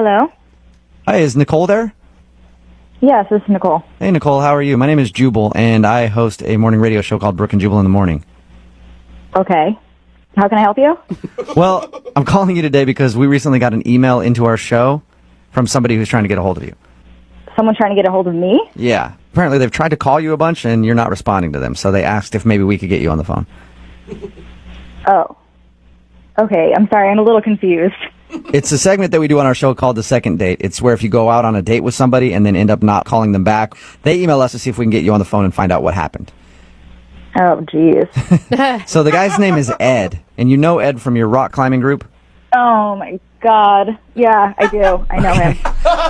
Hello? Hi, is Nicole there? Yes, this is Nicole. Hey, Nicole, how are you? My name is Jubal, and I host a morning radio show called Brooke and Jubal in the Morning. Okay. How can I help you? Well, I'm calling you today because we recently got an email into our show from somebody who's trying to get a hold of you. Someone trying to get a hold of me? Yeah. Apparently they've tried to call you a bunch, and you're not responding to them, so they asked if maybe we could get you on the phone. Oh. Okay, I'm sorry, I'm a little confused. It's a segment that we do on our show called The Second Date. It's where if you go out on a date with somebody and then end up not calling them back, they email us to see if we can get you on the phone and find out what happened. Oh, jeez. So the guy's name is Ed, and you know Ed from your rock climbing group? Oh, my God. Yeah, I do. I know him.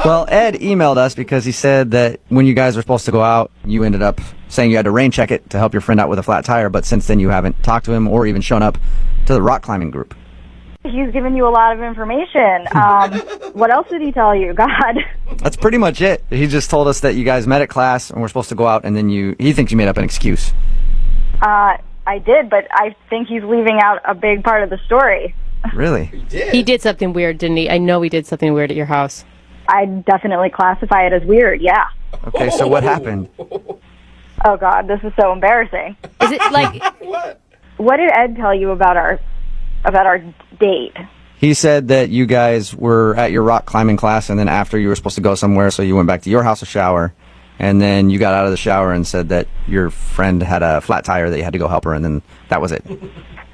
Well, Ed emailed us because he said that when you guys were supposed to go out, you ended up saying you had to rain check it to help your friend out with a flat tire, but since then you haven't talked to him or even shown up to the rock climbing group. He's given you a lot of information. What else did he tell you? God. That's pretty much it. He just told us that you guys met at class and were supposed to go out, and then he thinks you made up an excuse. I did, but I think he's leaving out a big part of the story. Really? He did something weird, didn't he? I know he did something weird at your house. I definitely classify it as weird, yeah. Okay, so what happened? Oh, God, this is so embarrassing. Is it like... What did Ed tell you about our date? He said that you guys were at your rock climbing class, and then after you were supposed to go somewhere, so you went back to your house to shower, and then you got out of the shower and said that your friend had a flat tire that you had to go help her, and then that was it.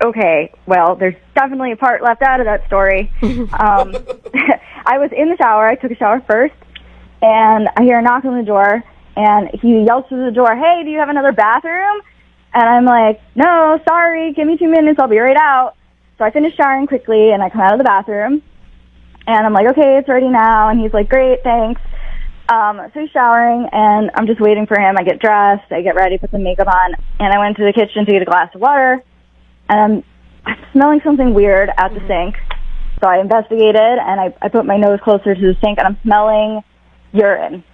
Okay, well, there's definitely a part left out of that story. I was in the shower. I took a shower first, and I hear a knock on the door, and he yells through the door, "Hey, do you have another bathroom?" And I'm like, "No, sorry, give me 2 minutes, I'll be right out." So I finish showering quickly, and I come out of the bathroom, and I'm like, "Okay, it's ready now." And he's like, "Great, thanks." So he's showering, and I'm just waiting for him. I get dressed, I get ready, put some makeup on, and I went to the kitchen to get a glass of water, and I'm smelling something weird at the sink. So I investigated, and I put my nose closer to the sink, and I'm smelling urine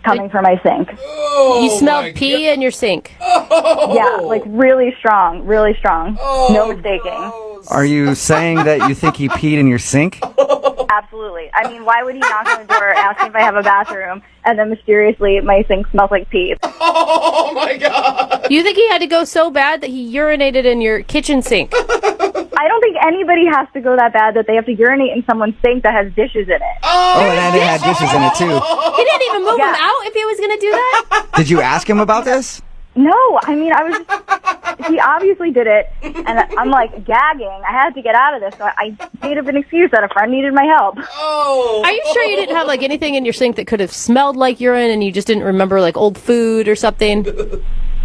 coming from my sink. Oh, you smelled pee in your sink. Oh. Yeah, like really strong, really strong. Oh, no mistaking. gross. Are you saying that you think he peed in your sink? Absolutely. I mean, why would he knock on the door, ask me if I have a bathroom, and then mysteriously my sink smells like pee? Oh, my God. You think he had to go so bad that he urinated in your kitchen sink? I don't think anybody has to go that bad that they have to urinate in someone's sink that has dishes in it. Oh, and it had dishes in it, too. He didn't even move him out if he was going to do that? Did you ask him about this? No, I mean, he obviously did it, and I'm like gagging. I had to get out of this, so I made up an excuse that a friend needed my help. Oh. Are you sure you didn't have like anything in your sink that could have smelled like urine and you just didn't remember like old food or something?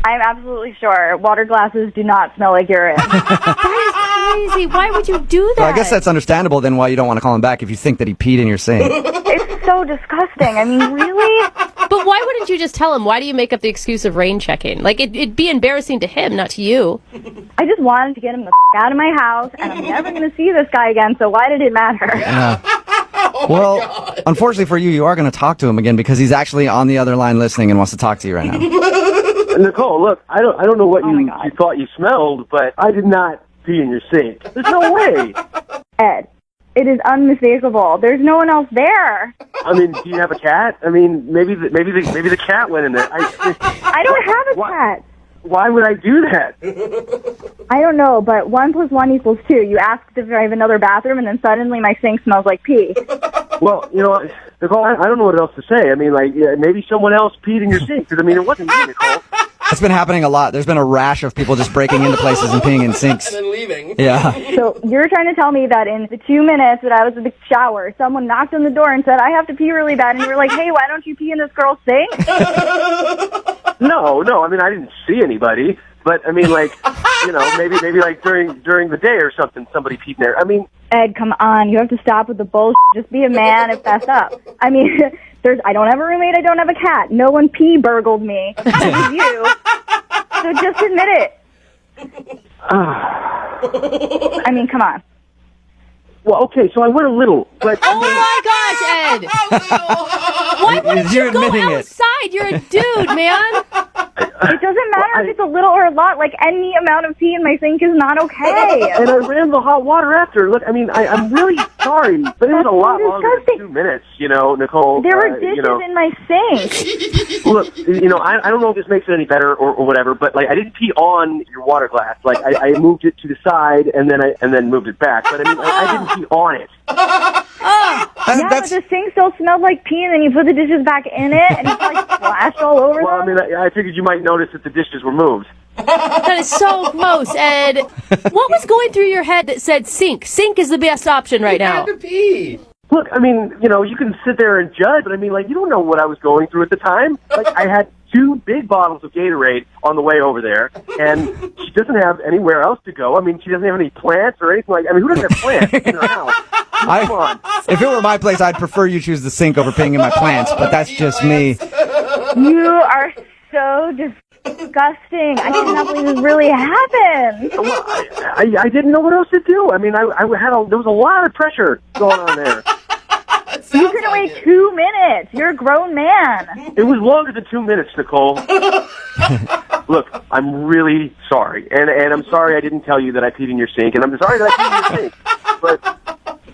I'm absolutely sure. Water glasses do not smell like urine. That is crazy. Why would you do that? Well, I guess that's understandable then why you don't want to call him back if you think that he peed in your sink. It's so disgusting. I mean, really? But why wouldn't you just tell him? Why do you make up the excuse of rain checking? Like, it'd be embarrassing to him, not to you. I just wanted to get him the out of my house, and I'm never going to see this guy again, so why did it matter? Oh, well, God. unfortunately for you, you are going to talk to him again because he's actually on the other line listening and wants to talk to you right now. Nicole, look, I don't know what you God. thought you smelled, but I did not pee in your sink. There's no way. Ed, it is unmistakable. There's no one else there. I mean, do you have a cat? I mean, maybe the cat went in there. I don't have a cat. Why would I do that? I don't know, but 1 + 1 = 2. You asked if I have another bathroom, and then suddenly my sink smells like pee. Well, you know, Nicole, I don't know what else to say. I mean, like, maybe someone else peed in your sink. Because, I mean, it wasn't me, Nicole. It's been happening a lot. There's been a rash of people just breaking into places and peeing in sinks. And then leaving. Yeah. So you're trying to tell me that in the 2 minutes that I was in the shower, someone knocked on the door and said, "I have to pee really bad," and you were like, "Hey, why don't you pee in this girl's sink?" No. I mean, I didn't see anybody. But, I mean, like, you know, maybe like during the day or something, somebody peed in there. I mean... Ed, come on. You have to stop with the bullshit. Just be a man and fess up. I mean, I don't have a roommate. I don't have a cat. No one pee-burgled me. It was you. So just admit it. I mean, come on. Well, okay, so I went a little, but... Oh, my gosh, Ed! Why wouldn't you go outside? You're a dude, man. It doesn't matter if it's a little or a lot. Like, any amount of pee in my sink is not okay. And I ran the hot water after. Look, I mean, I'm really sorry, but it was a lot longer than 2 minutes, Nicole. There were dishes in my sink. Look, I don't know if this makes it any better or whatever, but like I didn't pee on your water glass. Like I moved it to the side and then moved it back. But I mean, I didn't pee on it. Yeah, but the sink still smelled like pee, and then you put the dishes back in it, and it's like splashed all over Well, I them. mean, I figured you might notice that the dishes were moved. That is so gross, Ed. What was going through your head that said sink? Sink is the best option right now. Had to pee. Look, I mean, you can sit there and judge, but I mean, like, you don't know what I was going through at the time. Like, I had 2 big bottles of Gatorade on the way over there, and she doesn't have anywhere else to go. I mean, she doesn't have any plants or anything like. I mean, who doesn't have plants in her house? Come on. If it were my place, I'd prefer you choose the sink over peeing in my plants, but that's just me. You are so disgusting. I cannot believe this really happened. Well, I didn't know what else to do. I mean, there was a lot of pressure going on there. You can wait 2 minutes. You're a grown man. It was longer than 2 minutes, Nicole. Look, I'm really sorry, and I'm sorry I didn't tell you that I peed in your sink, and I'm sorry that I peed in your sink.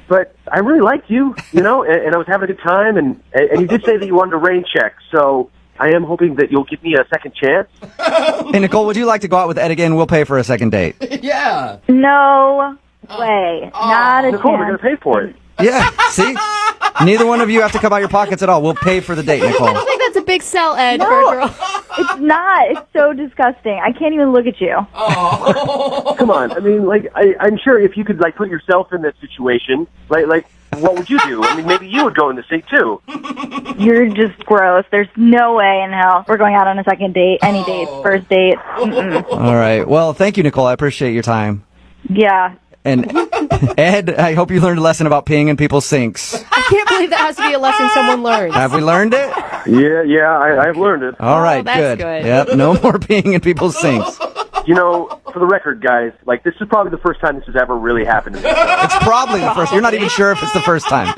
But I really liked you, and I was having a good time, and you did say that you wanted a rain check, so I am hoping that you'll give me a second chance. Hey, Nicole, would you like to go out with Ed again? We'll pay for a second date. Yeah. No way. Not a Nicole, we're chance. going to pay for it. Yeah, see? Neither one of you have to come out your pockets at all. We'll pay for the date, Nicole. I think that's a big sell, Ed, for a No, girl. it's not. It's so disgusting. I can't even look at you. Come on. I mean, like, I'm sure if you could, like, put yourself in that situation, like, what would you do? I mean, maybe you would go in the sink, too. You're just gross. There's no way in hell we're going out on a second date, any date, first date. Mm-mm. All right. Well, thank you, Nicole. I appreciate your time. Yeah. And Ed, I hope you learned a lesson about peeing in people's sinks. I can't believe that has to be a lesson someone learns. Have we learned it? Yeah, I've learned it. All right, that's good. Yep, no more peeing in people's sinks. For the record, guys, like, this is probably the first time this has ever really happened to me. It's probably the first. You're not even sure if it's the first time.